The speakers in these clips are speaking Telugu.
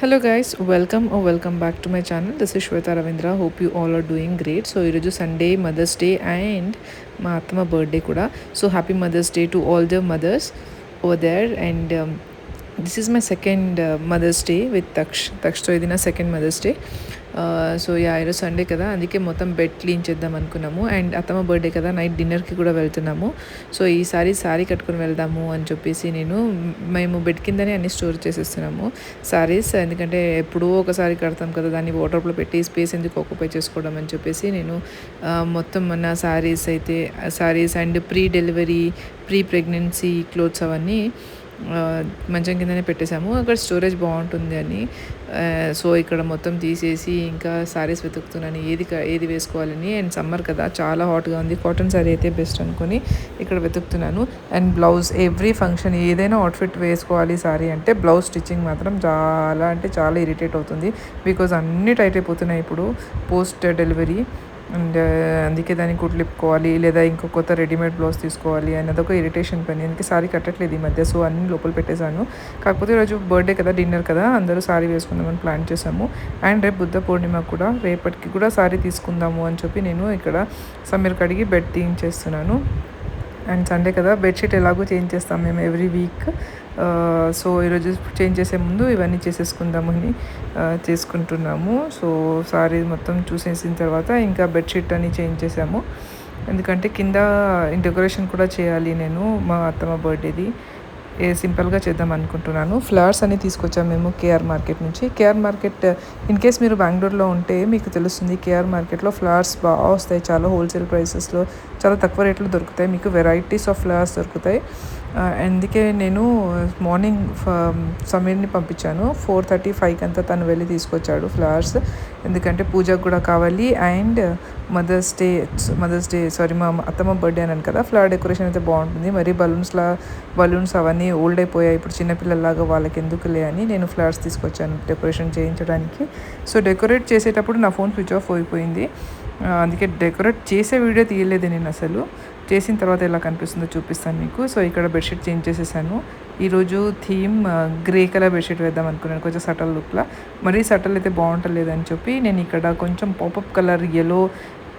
Hello guys, welcome back to my channel. This is Shweta Ravindra. Hope you all are doing great. So ఈరోజు సండే మదర్స్ డే అండ్ మా అత్తమ్మ బర్త్డే కూడా. So happy Mother's Day to all the mothers over there. And this is my second Mother's Day with తక్షతో ఇది నా సెకండ్ మదర్స్ డే. సో ఈరోజు సండే కదా, అందుకే మొత్తం బెడ్ క్లీన్ చేద్దాం అనుకున్నాము. అండ్ అత్తమ్మ బర్త్డే కదా, నైట్ డిన్నర్కి కూడా వెళ్తున్నాము. సో ఈసారి శారీ కట్టుకుని వెళ్దాము అని చెప్పేసి మేము బెడ్ కిందనే అన్ని స్టోర్ చేసేస్తున్నాము శారీస్. ఎందుకంటే ఎప్పుడూ ఒకసారి కడతాం కదా, దాన్ని వార్డ్రోబ్లో పెట్టి స్పేస్ ఎందుకు ఆక్యుపై చేసుకోవడం అని చెప్పేసి నేను మొత్తం మన saris and pre delivery pre pregnancy clothes అవన్నీ మంచం కిందనే పెట్టేశాము. అక్కడ స్టోరేజ్ బాగుంటుంది అని. సో ఇక్కడ మొత్తం తీసేసి ఇంకా శారీస్ వెతుకుతున్నాను ఏది వేసుకోవాలని. అండ్ సమ్మర్ కదా, చాలా హాట్గా ఉంది. కాటన్ శారీ అయితే బెస్ట్ అనుకొని ఇక్కడ వెతుకుతున్నాను. అండ్ బ్లౌజ్ ఎవ్రీ ఫంక్షన్ ఏదైనా అవుట్ఫిట్ వేసుకోవాలి శారీ అంటే బ్లౌజ్ స్టిచ్చింగ్ మాత్రం చాలా ఇరిటేట్ అవుతుంది. బికాజ్ అన్నీ టైట్ అయిపోతున్నాయి ఇప్పుడు పోస్ట్ డెలివరీ. అండ్ అందుకే దాన్ని కుట్లిప్పుకోవాలి, లేదా ఇంకో కొత్త రెడీమేడ్ బ్లౌజ్ తీసుకోవాలి అన్నది ఒక ఇరిటేషన్ పని. అందుకే సారీ కట్టట్లేదు ఈ మధ్య. సో అన్ని లోపల పెట్టేశాను. కాకపోతే ఈరోజు బర్త్డే కదా, డిన్నర్ కదా, అందరూ సారీ వేసుకుందామని ప్లాన్ చేసాము. అండ్ రేపు బుద్ధ పూర్ణిమ కూడా, రేపటికి కూడా సారీ తీసుకుందాము అని చెప్పి నేను ఇక్కడ సమీర్ కడిగి బెడ్ తీయించేస్తున్నాను. అండ్ సండే కదా, బెడ్షీట్ ఎలాగో చేంజ్ చేస్తాం మేము ఎవ్రీ వీక్. సో ఈరోజు చేంజ్ చేసే ముందు ఇవన్నీ చేసేసుకుందామని చేసుకుంటున్నాము. సో సారీ మొత్తం చూసేసిన తర్వాత ఇంకా బెడ్షీట్ అని చేంజ్ చేసాము. ఎందుకంటే కింద డెకరేషన్ కూడా చేయాలి నేను మా అత్తమ్మ బర్త్డేది. సింపుల్గా చేద్దాం అనుకుంటున్నాను. ఫ్లవర్స్ అని తీసుకొచ్చాము మేము కేఆర్ మార్కెట్ నుంచి. కేఆర్ మార్కెట్ ఇన్ కేస్ మీరు బెంగళూరులో ఉంటే మీకు తెలుస్తుంది, కేఆర్ మార్కెట్లో ఫ్లవర్స్ బాగా వస్తాయి. చాలా హోల్సేల్ ప్రైసెస్లో చాలా తక్కువ రేట్లో దొరుకుతాయి. మీకు వెరైటీస్ ఆఫ్ ఫ్లవర్స్ దొరుకుతాయి. అందుకే నేను మార్నింగ్ సమీర్ని పంపించాను. 4:35 అంతా తను వెళ్ళి తీసుకొచ్చాడు ఫ్లవర్స్. ఎందుకంటే పూజకు కూడా కావాలి. అండ్ మదర్స్ డే మా అత్తమ్మ బర్త్డే అన్నాను కదా, ఫ్లవర్ డెకరేషన్ అయితే బాగుంటుంది. మరి బలూన్స్ అవన్నీ ఓల్డ్ అయిపోయాయి ఇప్పుడు, చిన్నపిల్లలాగా వాళ్ళకి ఎందుకులే అని నేను ఫ్లవర్స్ తీసుకొచ్చాను డెకరేషన్ చేయించడానికి. సో డెకరేట్ చేసేటప్పుడు నా ఫోన్ స్విచ్ ఆఫ్ అయిపోయింది. అందుకే డెకరేట్ చేసే వీడియో తీయలేదు నేను అసలు. చేసిన తర్వాత ఎలా కనిపిస్తుందో చూపిస్తాను మీకు. సో ఇక్కడ బెడ్షీట్ చేంజ్ చేసేసాను. ఈరోజు థీమ్ గ్రే కలర్ బెడ్షీట్ వేద్దాం అనుకున్నాను, కొంచెం సటల్ లుక్లా. మరీ సటల్ అయితే బాగుంటలేదని చెప్పి నేను ఇక్కడ కొంచెం పాపప్ కలర్ ఎల్లో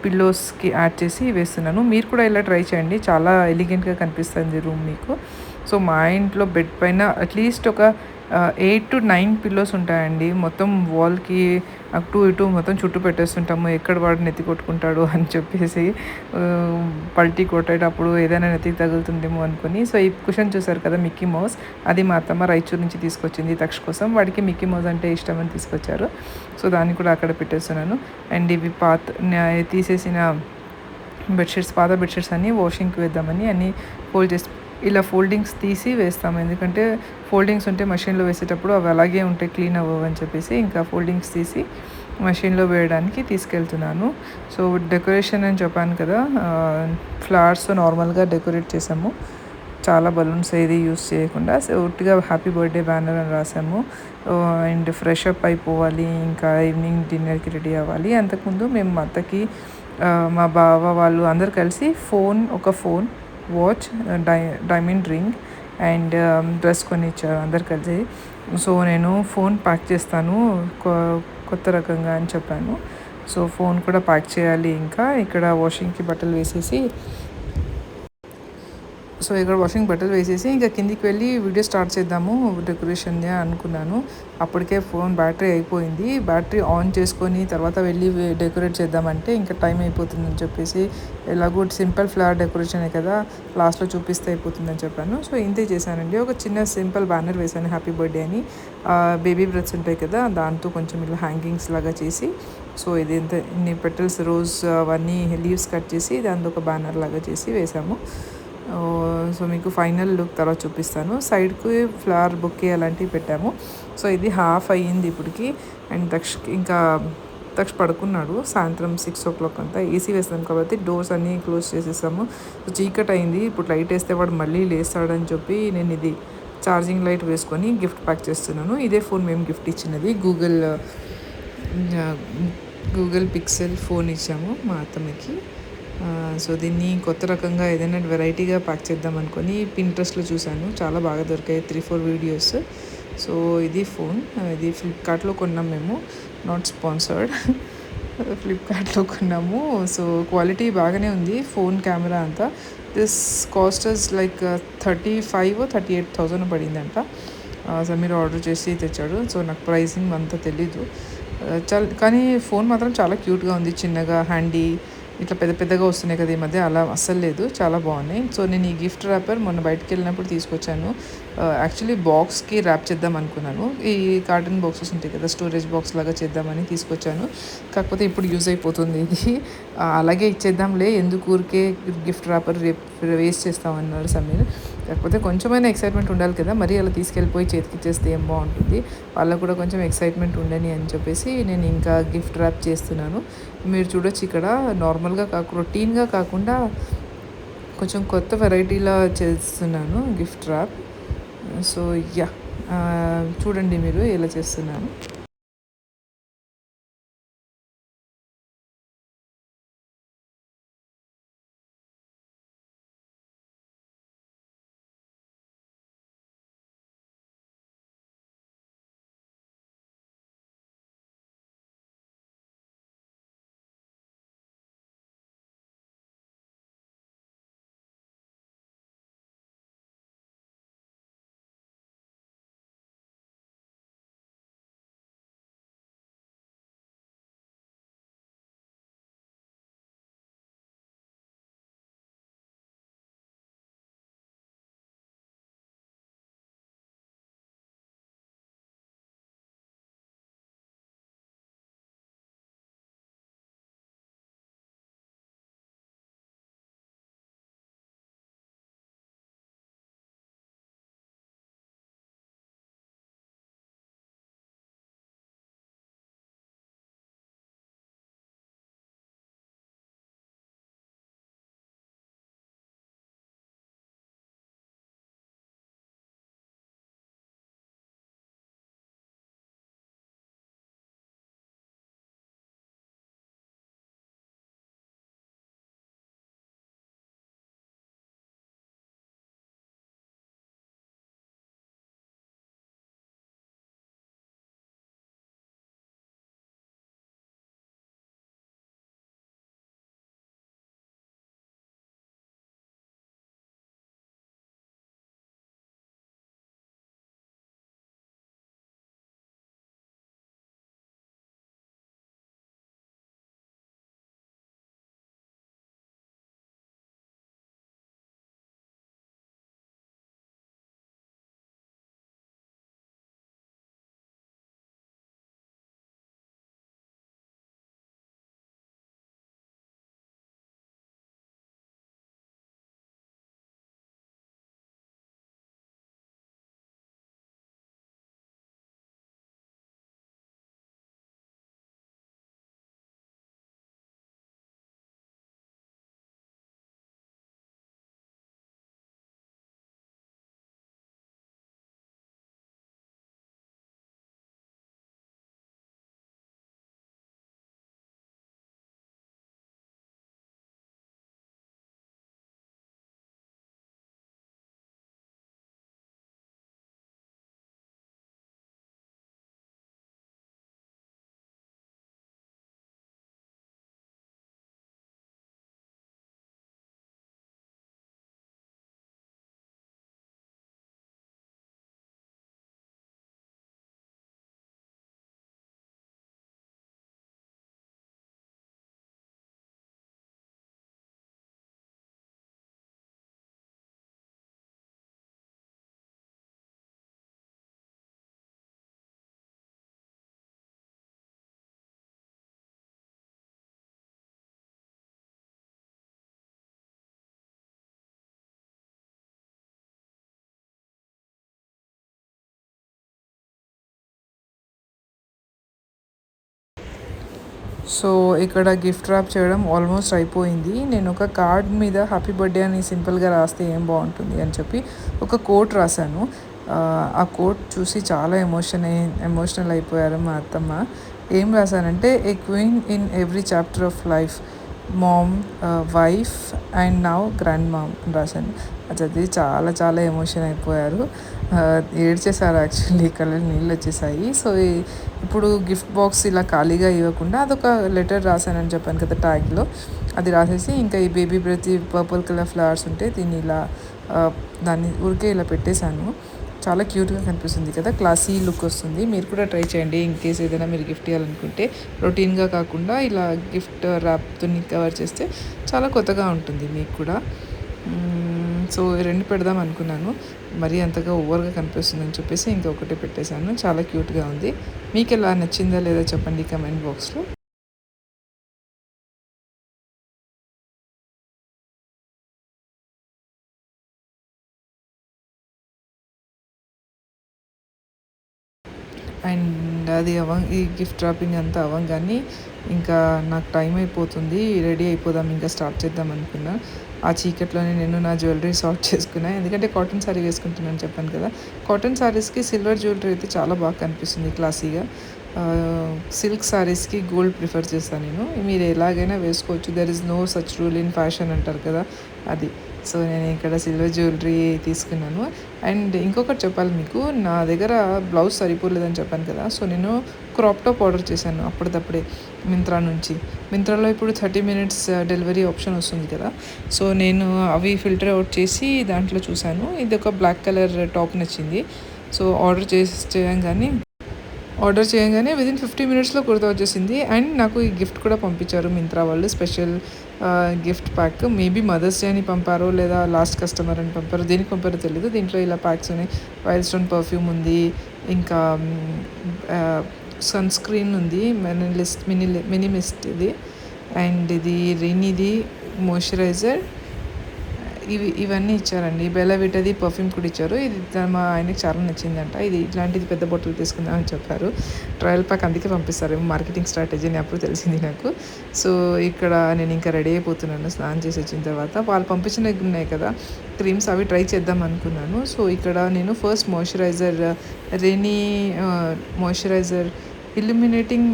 పిల్లోస్కి యాడ్ చేసి వేస్తున్నాను. మీరు కూడా ఇలా ట్రై చేయండి, చాలా ఎలిగెంట్గా కనిపిస్తుంది రూమ్ మీకు. సో మా ఇంట్లో బెడ్ పైన అట్లీస్ట్ ఒక 8 to 9 పిల్లోస్ ఉంటాయండి. మొత్తం వాల్కి అటు ఇటు మొత్తం చుట్టూ పెట్టేస్తుంటాము. ఎక్కడ వాడు నెత్తి కొట్టుకుంటాడు అని చెప్పేసి పల్టీ కొట్టేటప్పుడు ఏదైనా నెత్తికి తగులుతుందేమో అనుకుని. సో ఈ కుషన్ చూసారు కదా, మిక్కీ మౌస్, అది మా అత్తమ్మ రాయచూర్ నుంచి తీసుకొచ్చింది తక్ష కోసం. వాడికి మిక్కీ మౌస్ అంటే ఇష్టం అని తీసుకొచ్చారు. సో దాన్ని కూడా అక్కడ పెట్టేస్తున్నాను. అండ్ ఇవి తీసేసిన పాత బెడ్షీట్స్ అన్నీ వాషింగ్కి వేద్దామని అన్నీ ఫోల్డ్ చేసి ఇలా ఫోల్డింగ్స్ తీసి వేస్తాము. ఎందుకంటే ఫోల్డింగ్స్ ఉంటే మషిన్లో వేసేటప్పుడు అవి అలాగే ఉంటాయి, క్లీన్ అవ్వని చెప్పేసి ఇంకా ఫోల్డింగ్స్ తీసి మషిన్లో వేయడానికి తీసుకెళ్తున్నాను. సో డెకరేషన్ అని చెప్పాను కదా, ఫ్లవర్స్తో నార్మల్గా డెకరేట్ చేసాము. చాలా బలూన్స్ ఏది యూస్ చేయకుండా ఒట్టిగా హ్యాపీ బర్త్డే బ్యానర్ అని రాసాము. అండ్ ఫ్రెష్ అప్ అయిపోవాలి, ఇంకా ఈవినింగ్ డిన్నర్కి రెడీ అవ్వాలి. అంతకుముందు మేము మా అత్తకి మా బావ వాళ్ళు అందరు కలిసి ఒక phone, watch, diamond ring and dress కొని ఇచ్చారు అందరు కలిసి. సో నేను ఫోన్ ప్యాక్ చేస్తాను కొత్త రకంగా అని చెప్పాను. సో ఫోన్ కూడా ప్యాక్ చేయాలి. ఇంకా ఇక్కడ వాషింగ్కి బట్టలు వేసేసి ఇంకా కిందికి వెళ్ళి వీడియో స్టార్ట్ చేద్దాము డెకరేషన్దే అనుకున్నాను. అప్పటికే ఫోన్ బ్యాటరీ అయిపోయింది. బ్యాటరీ ఆన్ చేసుకొని తర్వాత వెళ్ళి డెకరేట్ చేద్దామంటే ఇంకా టైం అయిపోతుందని చెప్పేసి, ఎలాగో సింపుల్ ఫ్లవర్ డెకరేషనే కదా, లాస్ట్లో చూపిస్తే అయిపోతుందని చెప్పాను. సో ఇంతే చేశానండి. ఒక చిన్న సింపుల్ బ్యానర్ వేశాను హ్యాపీ బర్త్డే అని. బేబీ బ్రెత్స్ ఉంటాయి కదా, దాంతో కొంచెం ఇలా హ్యాంగింగ్స్ లాగా చేసి, సో ఇన్ని పెటల్స్ రోజ్ అవన్నీ లీవ్స్ కట్ చేసి దాంతో ఒక బ్యానర్ లాగా చేసి వేసాము. సో మీకు ఫైనల్ లుక్ తర్వాత చూపిస్తాను. సైడ్కి ఫ్లవర్ బొకే అలాంటివి పెట్టాము. సో ఇది హాఫ్ అయ్యింది ఇప్పటికి. అండ్ తక్ష పడుకున్నాడు. సాయంత్రం 6 o'clock అంతా ఏసీ వేస్తాం కాబట్టి డోర్స్ అన్నీ క్లోజ్ చేసేసాము. సో చీకట్ అయింది. ఇప్పుడు లైట్ వేస్తే వాడు మళ్ళీ లేస్తాడని చెప్పి నేను ఇది ఛార్జింగ్ లైట్ వేసుకొని గిఫ్ట్ ప్యాక్ చేస్తున్నాను. ఇదే ఫోన్ మేము గిఫ్ట్ ఇచ్చినది, గూగుల్ పిక్సెల్ ఫోన్ ఇచ్చాము మా అత్తమ్మకి. సో దీన్ని కొత్త రకంగా ఏదైనా వెరైటీగా ప్యాక్ చేద్దాం అనుకొని పింట్రెస్ట్లో చూశాను, చాలా బాగా దొరికాయి 3-4 వీడియోస్. సో ఇది ఫోన్, ఇది ఫ్లిప్కార్ట్లో కొన్నాం మేము, నాట్ స్పాన్సర్డ్. ఫ్లిప్కార్ట్లో కొన్నాము. సో క్వాలిటీ బాగానే ఉంది ఫోన్ కెమెరా అంతా. దిస్ కాస్టర్స్ లైక్ 38,000 పడిందంట. సమీర్ ఆర్డర్ చేసి తెచ్చాడు. సో నాకు ప్రైసింగ్ అంతా తెలీదు. చాలా, కానీ ఫోన్ మాత్రం చాలా క్యూట్గా ఉంది, చిన్నగా హ్యాండీ. ఇట్లా పెద్ద పెద్దగా వస్తున్నాయి కదా ఈ మధ్య, అలా అస్సలు లేదు, చాలా బాగున్నాయి. సో నేను ఈ గిఫ్ట్ ర్యాపర్ మొన్న బయటకు వెళ్ళినప్పుడు తీసుకొచ్చాను. యాక్చువల్లీ బాక్స్కి ర్యాప్ చేద్దాం అనుకున్నాను. ఈ కార్టన్ బాక్సెస్ ఉంటాయి కదా, స్టోరేజ్ బాక్స్ లాగా చేద్దామని తీసుకొచ్చాను. కాకపోతే ఇప్పుడు యూజ్ అయిపోతుంది ఇది. అలాగే ఇచ్చేద్దాంలే, ఎందుకు ఊరికే గిఫ్ట్ ర్యాపర్ వేస్ట్ చేస్తామన్నారు సమీర్. కాకపోతే కొంచెమైనా ఎక్సైట్మెంట్ ఉండాలి కదా, మరీ అలా తీసుకెళ్ళిపోయి చేతికి ఇచ్చేస్తే ఏం బాగుంటుంది. వాళ్ళకు కూడా కొంచెం ఎక్సైట్మెంట్ ఉండని అని చెప్పేసి నేను ఇంకా గిఫ్ట్ ర్యాప్ చేస్తున్నాను. మీరు చూడొచ్చు ఇక్కడ నార్మల్గా రొటీన్గా కాకుండా కొంచెం కొత్త వెరైటీలా చేస్తున్నాను గిఫ్ట్ ర్యాప్. సో యా, చూడండి మీరు ఎలా చేస్తున్నాను. సో ఇక్కడ గిఫ్ట్ ర్యాప్ చేయడం ఆల్మోస్ట్ అయిపోయింది. నేను ఒక కార్డ్ మీద హ్యాపీ బర్త్డే అని సింపుల్గా రాస్తే ఏం బాగుంటుంది అని చెప్పి ఒక కోట్ రాశాను. ఆ కోట్ చూసి చాలా ఎమోషనల్ అయిపోయారు మా అత్తమ్మ. ఏం రాశానంటే, a queen in every chapter of life, mom, wife and now grand mom అని రాశాను. అది చదివి చాలా చాలా ఎమోషన్ అయిపోయారు. ఏడ్చేసారు యాక్చువల్లీ, కళ్ళలో నీళ్ళు వచ్చేసాయి. సో ఇప్పుడు గిఫ్ట్ బాక్స్ ఇలా ఖాళీగా ఇవ్వకుండా అదొక లెటర్ రాశానని చెప్పాను కదా ట్యాగ్లో, అది రాసేసి ఇంకా ఈ baby breath purple colour flowers ఉంటే దీన్ని ఇలా దాన్ని ఊరికే ఇలా పెట్టేశాను. చాలా క్యూట్గా కనిపిస్తుంది కదా, క్లాసీ లుక్ వస్తుంది. మీరు కూడా ట్రై చేయండి ఇన్ కేస్ ఏదైనా మీరు గిఫ్ట్ ఇవ్వాలనుకుంటే. రొటీన్గా కాకుండా ఇలా గిఫ్ట్ ర్యాప్తో కవర్ చేస్తే చాలా కొత్తగా ఉంటుంది మీకు కూడా. సో రెండు పెడదాం అనుకున్నాను, మరీ అంతగా ఓవర్గా కనిపిస్తుందని చెప్పేసి ఇంకొకటి పెట్టేశాను. చాలా క్యూట్గా ఉంది. మీకు ఎలా నచ్చిందా లేదా చెప్పండి కమెంట్ బాక్స్లో. అండ్ అది ఈ గిఫ్ట్ ర్యాపింగ్ అంతా అవ్వంగానే ఇంకా నాకు టైం అయిపోతుంది, రెడీ అయిపోదాం ఇంకా స్టార్ట్ చేద్దాం అనుకున్నా. ఆ చీకట్లోనే నేను నా జ్యువెలరీ సార్ట్ చేసుకున్నా, ఎందుకంటే కాటన్ శారీ వేసుకుంటున్నాను చెప్పాను కదా. కాటన్ శారీస్కి సిల్వర్ జ్యువెలరీ అయితే చాలా బాగా కనిపిస్తుంది క్లాసీగా. సిల్క్ శారీస్కి గోల్డ్ ప్రిఫర్ చేస్తాను నేను. మీరు ఎలాగైనా వేసుకోవచ్చు, there is no such rule in fashion అంటారు కదా, అది. సో నేను ఇక్కడ సిల్వర్ జ్యువెలరీ తీసుకున్నాను. అండ్ ఇంకొకటి చెప్పాలి మీకు, నా దగ్గర బ్లౌజ్ సరిపోలేదని చెప్పాను కదా, సో నేను క్రాప్ టాప్ ఆర్డర్ చేశాను అప్పటిదప్పుడే మింత్రా నుంచి. మింత్రాలో ఇప్పుడు 30 minutes డెలివరీ ఆప్షన్ వస్తుంది కదా, సో నేను అవి ఫిల్టర్ అవుట్ చేసి దాంట్లో చూశాను. ఇది ఒక బ్లాక్ కలర్ టాప్ నచ్చింది. సో ఆర్డర్ చేయగానే విదిన్ 50 minutesలో కుర్తా వచ్చేసింది. అండ్ నాకు ఈ గిఫ్ట్ కూడా పంపించారు మింత్రా వాళ్ళు, special gift pack. Maybe mother's day అని పంపారో లేదా లాస్ట్ కస్టమర్ అని పంపారో, దేనికి పంపారో తెలీదు. దీంట్లో ఇలా ప్యాక్స్ ఉన్నాయి. వైల్డ్ స్టోన్ పర్ఫ్యూమ్ ఉంది, ఇంకా సన్ స్క్రీన్ ఉంది, మినిమిస్ట్ ఇది, అండ్ ఇది రెయినీది మాయిశ్చరైజర్, ఇవన్నీ ఇచ్చారండి. బెల్లా విటది పర్ఫ్యూమ్ కూడా ఇచ్చారు. ఇది మా ఆయనకి చాలా నచ్చిందంట. ఇది ఇట్లాంటిది పెద్ద బొట్టలు తీసుకుందామని చెప్పారు. ట్రయల్ ప్యాక్ అందుకే పంపిస్తారు, మార్కెటింగ్ స్ట్రాటజీ అని అప్పుడు తెలిసింది నాకు. సో ఇక్కడ నేను ఇంకా రెడీ అయిపోతున్నాను స్నానం చేసి వచ్చిన తర్వాత. వాళ్ళు పంపించినవి ఉన్నాయి కదా క్రీమ్స్, అవి ట్రై చేద్దాం అనుకున్నాను. సో ఇక్కడ నేను first rainy moisturiser, illuminating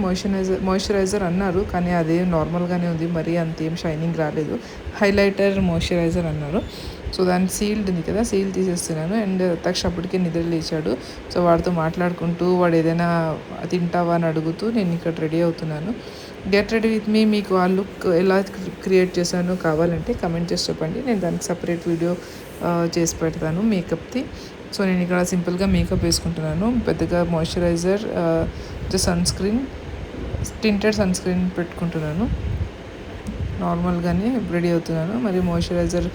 moisturiser అన్నారు, కానీ అదే నార్మల్గానే ఉంది, మరీ అంతేం షైనింగ్ రాలేదు. హైలైటర్ మాయిశ్చరైజర్ అన్నారు. సో దాని సీల్డ్ ఉంది కదా, సీల్ తీసేస్తున్నాను. అండ్ తక్ష అప్పటికే నిద్ర లేచాడు. సో వాడితో మాట్లాడుకుంటూ, వాడు ఏదైనా తింటావా అని అడుగుతూ నేను ఇక్కడ రెడీ అవుతున్నాను. Get ready with me. మీకు ఆ లుక్ ఎలా క్రియేట్ చేశానో కావాలంటే కమెంట్ చేసి చెప్పండి, నేను దానికి సపరేట్ వీడియో చేసి పెడతాను మేకప్ది. సో నేను ఇక్కడ సింపుల్గా మేకప్ వేసుకుంటున్నాను, పెద్దగా moisturiser, sunscreen, tinted sunscreen పెట్టుకుంటున్నాను. నార్మల్గానే రెడీ అవుతున్నాను. మరి మాయిశ్చరైజర్,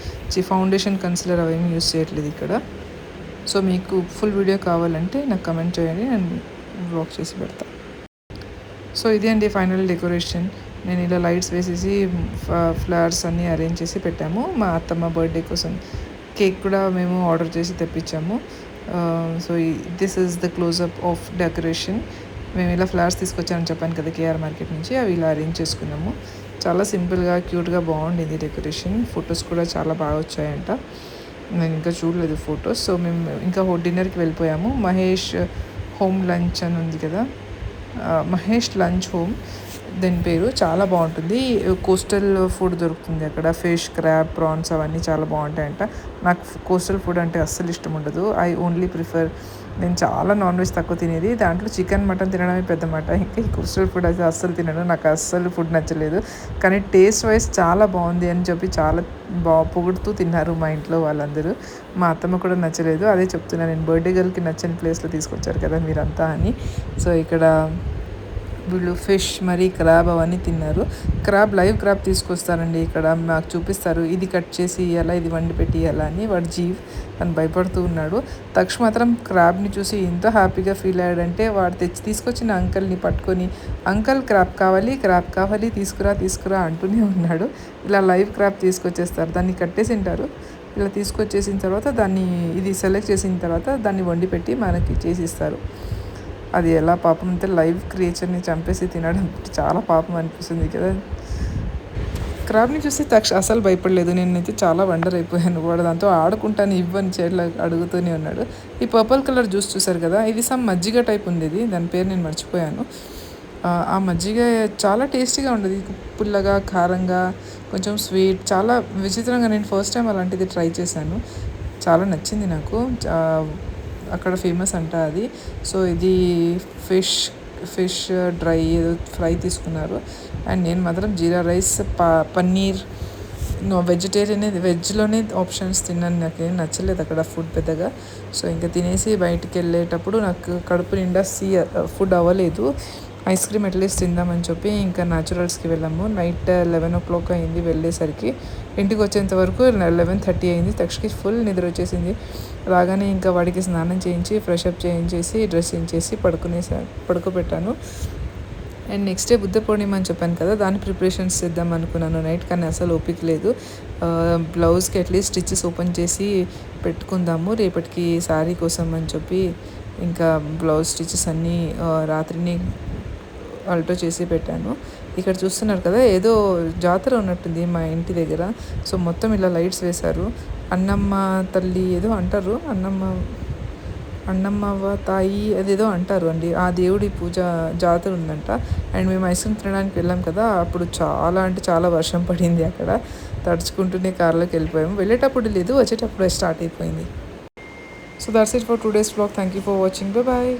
ఫౌండేషన్, కన్సిలర్ అవేమీ యూస్ చేయట్లేదు ఇక్కడ. సో మీకు ఫుల్ వీడియో కావాలంటే నాకు కమెంట్ చేయండి, నేను బ్లాగ్ చేసి పెడతాను. సో ఇదే అండి ఫైనల్ డెకరేషన్. నేను ఇలా లైట్స్ వేసేసి ఫ్లవర్స్ అన్నీ అరేంజ్ చేసి పెట్టాము మా అత్తమ్మ బర్త్డే కోసం. కేక్ కూడా మేము ఆర్డర్ చేసి తెప్పించాము. So this is the closeup of decoration. మేము ఇలా ఫ్లవర్స్ తీసుకొచ్చామని చెప్పాను కదా కేఆర్ మార్కెట్ నుంచి, అవి ఇలా అరేంజ్ చేసుకున్నాము. చాలా సింపుల్గా క్యూట్గా బాగుండింది డెకరేషన్. ఫొటోస్ కూడా చాలా బాగా వచ్చాయంట, నేను ఇంకా చూడలేదు ఫొటోస్. సో మేము ఇంకా డిన్నర్కి వెళ్ళిపోయాము. మహేష్ హోమ్ లంచ్ అని ఉంది కదా, మహేష్ లంచ్ హోమ్ దాని పేరు. చాలా బాగుంటుంది, కోస్టల్ ఫుడ్ దొరుకుతుంది అక్కడ. ఫిష్, క్రాబ్, ప్రాన్స్ అవన్నీ చాలా బాగుంటాయంట. నాకు కోస్టల్ ఫుడ్ అంటే అస్సలు ఇష్టం ఉండదు. ఐ ఓన్లీ ప్రిఫర్, నేను చాలా నాన్ వెజ్ తక్కువ తినేది, దాంట్లో చికెన్ మటన్ తినడమే పెద్ద మాట. ఇంకా ఈ కోస్టల్ ఫుడ్ అయితే అస్సలు తినను, నాకు అస్సలు ఫుడ్ నచ్చలేదు. కానీ టేస్ట్ వైజ్ చాలా బాగుంది అని చెప్పి చాలా పొగుడుతూ తిన్నారు మా ఇంట్లో వాళ్ళందరూ. మా అత్తమ్మ కూడా నచ్చలేదు, అదే చెప్తున్నాను నేను, బర్త్డే గర్ల్కి నచ్చని ప్లేస్లో తీసుకొచ్చారు కదా మీరంతా అని. సో ఇక్కడ వీళ్ళు ఫిష్ మరి క్రాబ్ అవన్నీ తిన్నారు. లైవ్ క్రాబ్ తీసుకొస్తారండి ఇక్కడ, మాకు చూపిస్తారు, ఇది కట్ చేసి ఇవ్వాలా, ఇది వండి పెట్టి ఇవ్వాలా అని. వాడు తను భయపడుతూ ఉన్నాడు. తక్ష మాత్రం క్రాబ్ని చూసి ఎంతో హ్యాపీగా ఫీల్ అయ్యాడంటే, వాడు తీసుకొచ్చిన అంకల్ని పట్టుకొని, అంకల్ క్రాబ్ కావాలి తీసుకురా అంటూనే ఉన్నాడు. ఇలా లైవ్ క్రాబ్ తీసుకొచ్చేస్తారు, దాన్ని కట్టేసి ఉంటారు. ఇలా తీసుకొచ్చేసిన తర్వాత దాన్ని ఇది సెలెక్ట్ చేసిన తర్వాత దాన్ని వండి పెట్టి మనకి చేసిస్తారు. అది ఎలా పాపం అంటే లైవ్ క్రియేచర్ని చంపేసి తినడం చాలా పాపం అనిపిస్తుంది కదా. క్రాబ్ని చూసి అసలు భయపడలేదు, నేనైతే చాలా వండర్ అయిపోయాను. వాడు దాంతో ఆడుకుంటాను ఇవ్వని చేట్లా అడుగుతూనే ఉన్నాడు. ఈ పర్పుల్ కలర్ జ్యూస్ చూసారు కదా, ఇది సమ్ మజ్జిగ టైప్ ఉంది, ఇది దాని పేరు నేను మర్చిపోయాను. ఆ మజ్జిగ చాలా టేస్టీగా ఉండదు, పుల్లగా, కారంగా, కొంచెం స్వీట్, చాలా విచిత్రంగా. నేను ఫస్ట్ టైం అలాంటిది ట్రై చేశాను, చాలా నచ్చింది నాకు. అక్కడ ఫేమస్ అంట అది. సో ఇది ఫిష్ ఫిష్ డ్రై ఫ్రై తీసుకున్నారు. అండ్ నేను మాత్రం జీరా రైస్, పన్నీర్, వెజిటేరియన్ వెజ్లోనే ఆప్షన్స్ తిన్నాను. నాకేం నచ్చలేదు అక్కడ ఫుడ్ పెద్దగా. సో ఇంకా తినేసి బయటికి వెళ్ళేటప్పుడు నాకు కడుపు నిండా ఫుడ్ అవ్వలేదు. ఐస్ క్రీమ్ అట్లీస్ట్ తిందామని చెప్పి ఇంకా న్యాచురల్స్కి వెళ్ళాము. నైట్ 11 అయింది వెళ్ళేసరికి. ఇంటికి వచ్చేంత వరకు 11:30 అయింది. తక్షకి ఫుల్ నిద్ర వచ్చేసింది. రాగానే ఇంకా వాడికి స్నానం చేయించి ఫ్రెష్ అప్ చేయించేసి డ్రెస్ చేయించేసి పడుకోబెట్టాను. And next day Buddha Purnima అని చెప్పాను కదా, దాని ప్రిపరేషన్స్ చేద్దాం అనుకున్నాను నైట్, కానీ అసలు ఓపిక లేదు. బ్లౌజ్కి అట్లీస్ట్ స్టిచెస్ ఓపెన్ చేసి పెట్టుకుందాము రేపటికి శారీ కోసం అని చెప్పి ఇంకా బ్లౌజ్ స్టిచెస్ అన్నీ రాత్రిని ఆల్టో చేసి పెట్టాను. ఇక్కడ చూస్తున్నారు కదా, ఏదో జాతర ఉన్నట్టుంది మా ఇంటి దగ్గర. సో మొత్తం ఇలా లైట్స్ వేశారు. అన్నమ్మ తల్లి ఏదో అంటారు, అన్నమ్మవ్వ తాయి అదేదో అంటారు అండి. ఆ దేవుడి పూజ జాతర ఉందంట. అండ్ మేము ఐస్ క్రీమ్ తినడానికి వెళ్ళాం కదా, అప్పుడు చాలా అంటే చాలా వర్షం పడింది. అక్కడ తడుచుకుంటూనే కార్లోకి వెళ్ళిపోయాము. వెళ్ళేటప్పుడు లేదు, వచ్చేటప్పుడు స్టార్ట్ అయిపోయింది. So that's it for today's vlog. Thank you for watching. Bye.